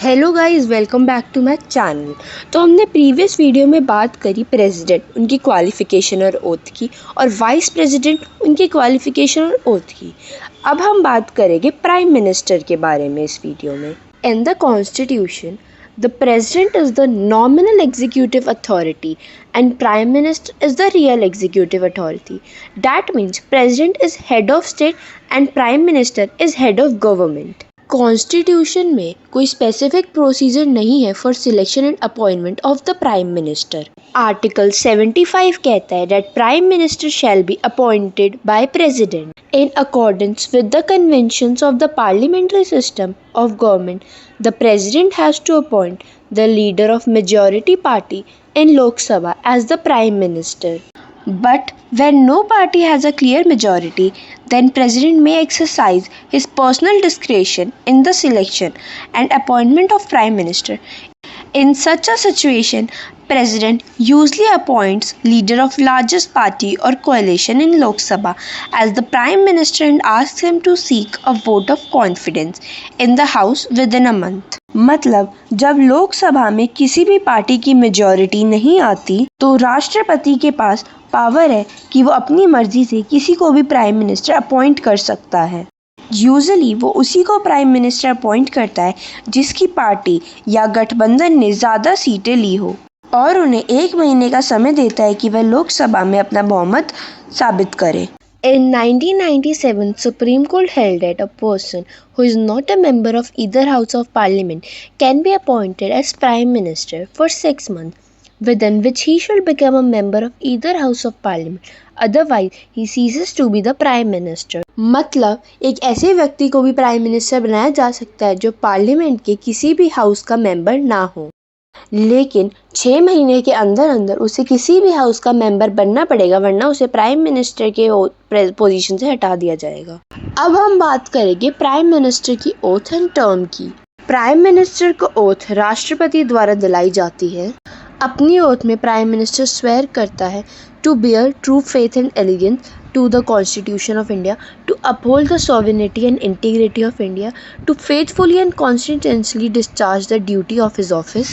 Hello guys, welcome back to my channel. तो हमने previous video में बात करी प्रेसिडेंट, उनकी क्वालिफ़िकेशन और ओथ की, और वाइस प्रेसिडेंट, उनकी क्वालिफ़िकेशन और ओथ की। अब हम बात करेंगे प्राइम मिनिस्टर के बारे में इस वीडियो में। In the constitution, the president is the nominal executive authority and prime minister is the real executive authority. That means president is head of state and prime minister is head of government. Constitution में कोई specific procedure नहीं है for selection and appointment of the prime minister. Article 75 कहता है that prime minister shall be appointed by president in accordance with the conventions of the parliamentary system of government. The president has to appoint the leader of majority party in Lok Sabha as the Prime Minister. But when no party has a clear majority, then President may exercise his personal discretion in the selection and appointment of Prime Minister. In such a situation, President usually appoints leader of largest party or coalition in Lok Sabha as the Prime Minister and asks him to seek a vote of confidence in the House within a month. मतलब जब लोकसभा में किसी भी party की majority नहीं आती तो राष्ट्रपति के पास पावर है कि वो अपनी मर्जी से किसी को भी प्राइम मिनिस्टर अपॉइंट कर सकता है। यूजुअली वो उसी को प्राइम मिनिस्टर अपॉइंट करता है जिसकी पार्टी या गठबंधन ने ज़्यादा सीटें ली हो, और उन्हें 1 महीने का समय देता है कि वह लोकसभा में अपना बहुमत साबित करें। In 1997, Supreme Court held that a person who is not a member of either House of Parliament can be appointed as Prime Minister for 6 months, within which he should become a member of either House of Parliament. Otherwise, he ceases to be the Prime Minister. मतलब एक ऐसे व्यक्ति को भी prime minister बनाया जा सकता है जो पार्लियामेंट के किसी भी हाउस का मेंबर ना हो, लेकिन 6 महीने के अंदर अंदर उसे किसी भी हाउस का मेंबर बनना पड़ेगा, वरना उसे प्राइम मिनिस्टर के पोजीशन से हटा दिया जाएगा। अब हम बात करेंगे प्राइम मिनिस्टर की ओथ एंड टर्म की। प्राइम मिनिस्टर को ओथ राष्ट्रपति द्वारा दिलाई जाती है। अपनी ओथ में प्राइम मिनिस्टर स्वेयर करता है to bear true faith and allegiance to the Constitution of India, to uphold the sovereignty and integrity of India, to faithfully and conscientiously discharge the duty of his office,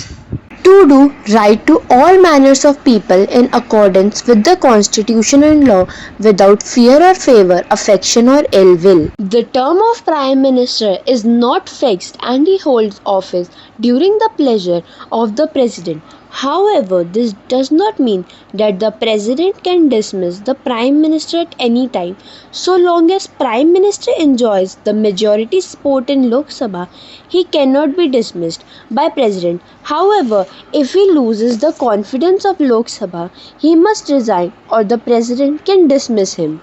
to do right to all manners of people in accordance with the Constitution and law, without fear or favor, affection or ill will. The term of Prime Minister is not fixed and he holds office during the pleasure of the President. However, this does not mean that the President can dismiss the Prime Minister at any time. So long as Prime Minister enjoys the majority support in Lok Sabha, he cannot be dismissed by President. However, if he loses the confidence of Lok Sabha, he must resign or the President can dismiss him.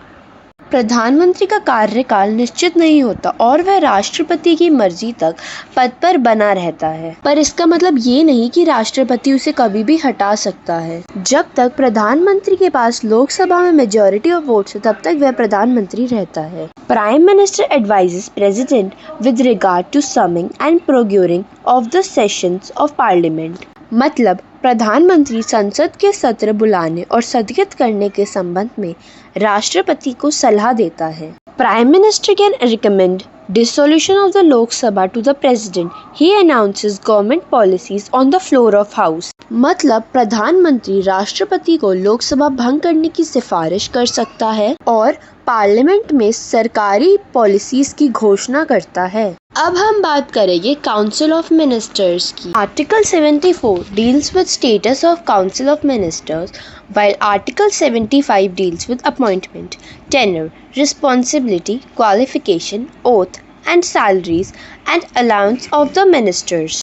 प्रधानमंत्री का कार्यकाल निश्चित नहीं होता और वह राष्ट्रपति की मर्जी तक पद पर बना रहता है, पर इसका मतलब ये नहीं कि राष्ट्रपति उसे कभी भी हटा सकता है। जब तक प्रधानमंत्री के पास लोकसभा में मेजॉरिटी ऑफ वोट्स है, तब तक वह प्रधानमंत्री रहता है। Prime minister advises president with regard to summoning and proroguing of the sessions of parliament. मतलब प्रधानमंत्री संसद के सत्र बुलाने और स्थगित करने के संबंध में राष्ट्रपति को सलाह देता है। Prime minister can recommend dissolution of the Lok Sabha to the President. He announces government policies on the floor of House. मतलब प्रधानमंत्री राष्ट्रपति को लोकसभा भंग करने की सिफारिश कर सकता है और पार्लियामेंट में सरकारी पॉलिसीज की घोषणा करता है। अब हम बात करेंगे काउंसिल ऑफ मिनिस्टर्स की। Article 74 deals with status of council of ministers, while Article 75 deals with appointment, tenure, responsibility, qualification, oath, and salaries and allowance of the ministers.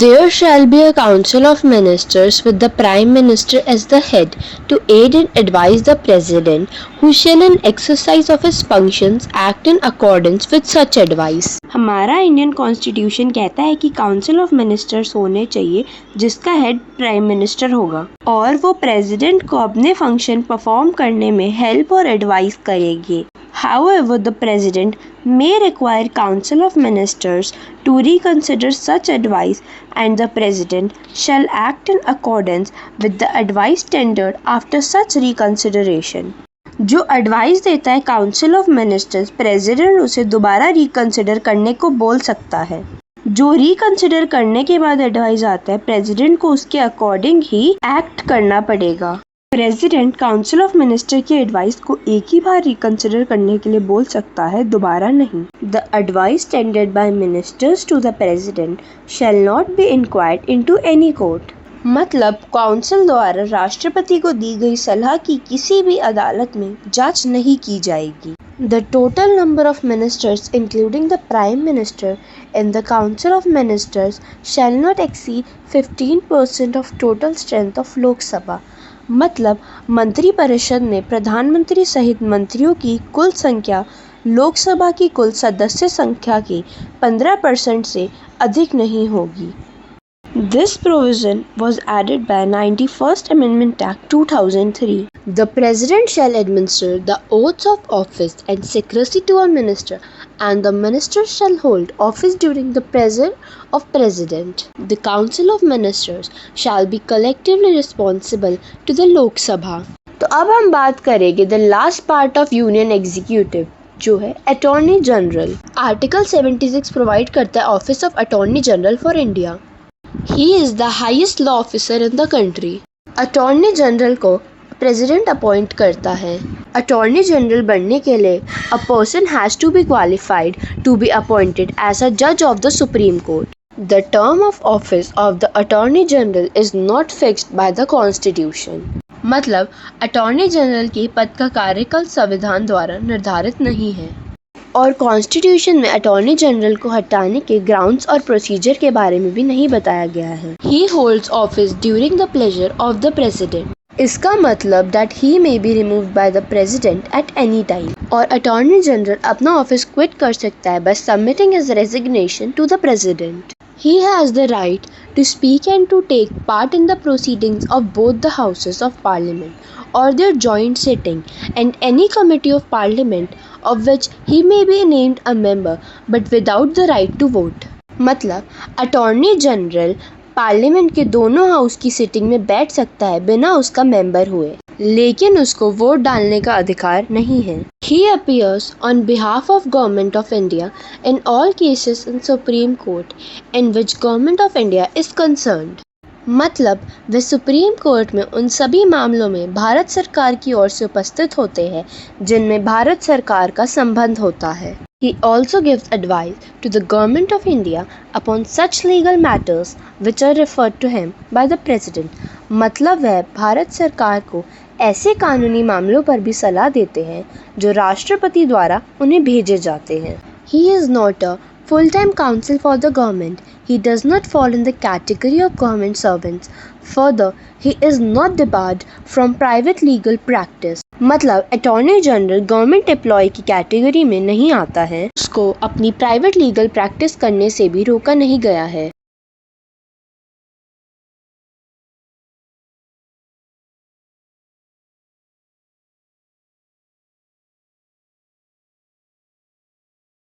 There shall be a council of ministers with the Prime Minister as the head to aid and advise the President, who shall in exercise of his functions act in accordance with such advice. हमारा Indian constitution कहता है कि council of ministers होने चाहिए जिसका head prime minister होगा और वो प्रेसिडेंट को अपने फंक्शन परफॉर्म करने में हेल्प और एडवाइस करेंगे। However, the President may require Council of Ministers to reconsider such advice, and the President shall act in accordance with the advice tendered after such reconsideration. जो advice देता है council of ministers, president उसे दोबारा reconsider करने को बोल सकता है। जो रिकंसिडर करने के बाद एडवाइस आता है, प्रेसिडेंट को उसके अकॉर्डिंग ही एक्ट करना पड़ेगा। प्रेसिडेंट काउंसिल ऑफ मिनिस्टर की एडवाइस को एक ही बार रिकंसिडर करने के लिए बोल सकता है, दोबारा नहीं। The advice tendered by ministers to the president shall not be inquired into any court. मतलब काउंसिल द्वारा राष्ट्रपति को दी गई सलाह की किसी भी अदालत में जांच नहीं की जाएगी। The total number of ministers, including the Prime Minister, in the Council of Ministers shall not exceed 15% of total strength of लोक सभा। मतलब मंत्रिपरिषद में प्रधानमंत्री सहित मंत्रियों की कुल संख्या लोकसभा की कुल सदस्य संख्या की 15% से अधिक नहीं होगी। This provision was added by 91st Amendment Act 2003. The President shall administer the oaths of office and secrecy to a minister, and the minister shall hold office during the presence of President. The Council of Ministers shall be collectively responsible to the Lok Sabha. तो अब हम बात करेंगे the last part of Union Executive, जो है attorney general. Article 76 provide करता है office of attorney general for India. He is the highest law officer in the country. Attorney general को प्रेसिडेंट अपॉइंट करता है। अटॉर्नी जनरल बनने के लिए a person has to be qualified to be appointed as a judge of the Supreme Court. The term of office of the Attorney General is not fixed by the Constitution. मतलब attorney general के पद का कार्यकाल संविधान द्वारा निर्धारित नहीं है और कॉन्स्टिट्यूशन में अटॉर्नी जनरल को हटाने के ग्राउंड्स और प्रोसीजर के बारे में भी नहीं बताया गया है। He holds office during the pleasure of the president. इसका मतलब that he may be removed by the president at any time. और अटॉर्नी जनरल अपना ऑफिस क्विट कर सकता है by submitting his resignation to the president. He has the right to speak and to take part in the proceedings of both the houses of parliament or their joint sitting and any committee of parliament of which he may be named a member but without the right to vote। मतलब attorney general parliament के दोनों house की sitting में बैठ सकता है बिना उसका मेंबर हुए, लेकिन उसको वोट डालने का अधिकार नहीं है। He appears on behalf of Government of India in all cases in Supreme Court in which Government of India is concerned। मतलब वे सुप्रीम कोर्ट में उन सभी मामलों में भारत सरकार की ओर से उपस्थित होते हैं जिनमें भारत सरकार का संबंध होता है। He also gives advice to the Government of India upon such legal matters which are referred to him by the President। मतलब वह भारत सरकार को ऐसे कानूनी मामलों पर भी सलाह देते हैं जो राष्ट्रपति द्वारा उन्हें भेजे जाते हैं। He is not a full-time counsel for the government. He does not fall in the category of government servants. Further, he is not debarred from private legal practice। मतलब अटॉर्नी जनरल गवर्नमेंट एम्प्लॉय की category में नहीं आता है, उसको अपनी private legal practice करने से भी रोका नहीं गया है।